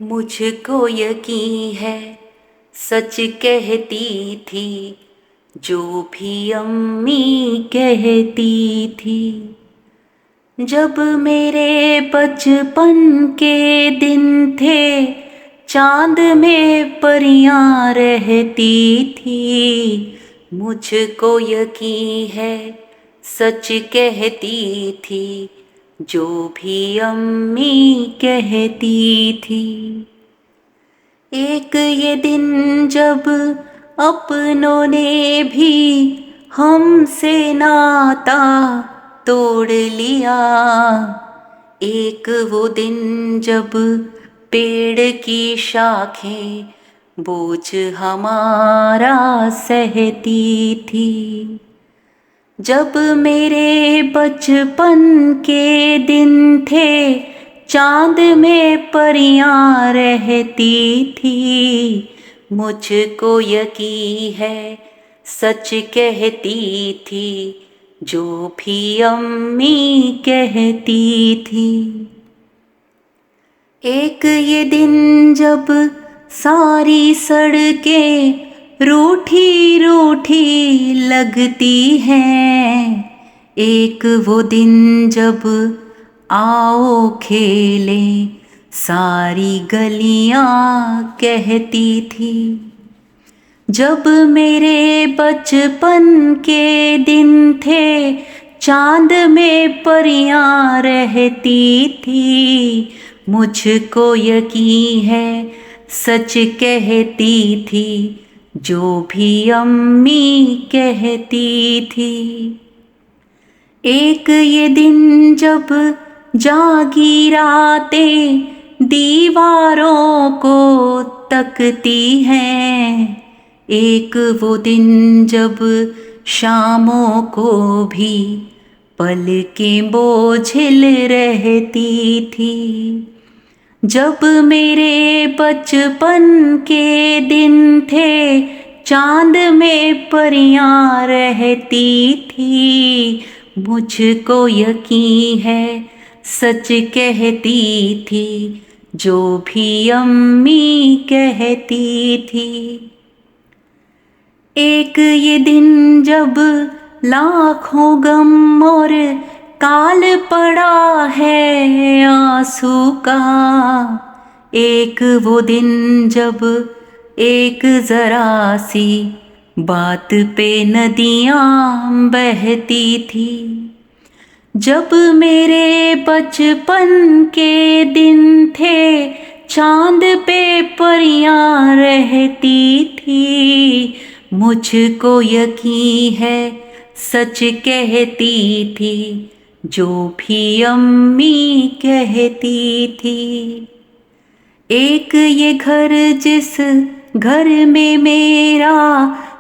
मुझको यकीन है सच कहती थी जो भी अम्मी कहती थी। जब मेरे बचपन के दिन थे चांद में परियां रहती थी। मुझको यकीन है सच कहती थी जो भी अम्मी कहती थी। एक ये दिन जब अपनों ने भी हमसे नाता तोड़ लिया। एक वो दिन जब पेड़ की शाखें बोझ हमारा सहती थी। जब मेरे बचपन के दिन थे चांद में परियां रहती थी। मुझको यकीन है सच कहती थी जो भी अम्मी कहती थी। एक ये दिन जब सारी सड़कें रूठी रूठी लगती हैं। एक वो दिन जब आओ खेले सारी गलियां कहती थी। जब मेरे बचपन के दिन थे चांद में परियां रहती थी। मुझको यकीन है सच कहती थी जो भी अम्मी कहती थी। एक ये दिन जब जागी रातें दीवारों को तकती हैं। एक वो दिन जब शामों को भी पलकें बोझिल रहती थी। जब मेरे बचपन के दिन थे चांद में परियां रहती थी। मुझको यकीन है सच कहती थी जो भी अम्मी कहती थी। एक ये दिन जब लाखों गम और काल पड़ा है आंसू का। एक वो दिन जब एक जरा सी बात पे नदियां बहती थी। जब मेरे बचपन के दिन थे चांद पे परियां रहती थी। मुझको यकीन है सच कहती थी जो भी अम्मी कहती थी। एक ये घर जिस घर में मेरा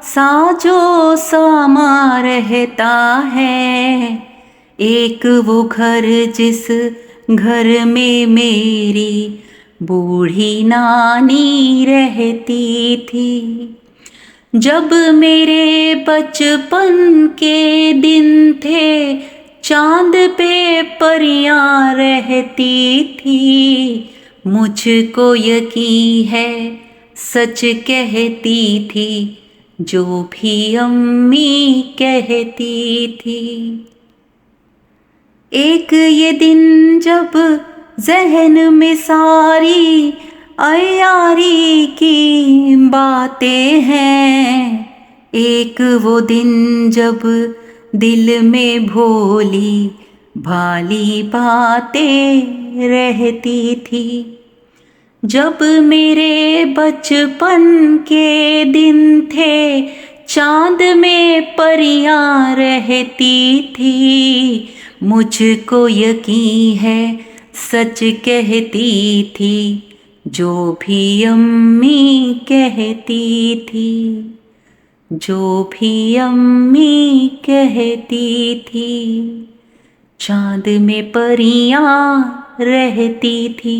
साजो सामा रहता है। एक वो घर जिस घर में मेरी बूढ़ी नानी रहती थी। जब मेरे बचपन के दिन थे चांद पे परियां रहती थी। मुझको यकीन है सच कहती थी जो भी अम्मी कहती थी। एक ये दिन जब ज़हन में सारी अयारी की बातें हैं। एक वो दिन जब दिल में भोली भाली बातें रहती थी। जब मेरे बचपन के दिन थे चांद में परियां रहती थी। मुझको यकीन है सच कहती थी जो भी अम्मी कहती थी। जो भी अम्मी कहती थी चांद में परियां रहती थी।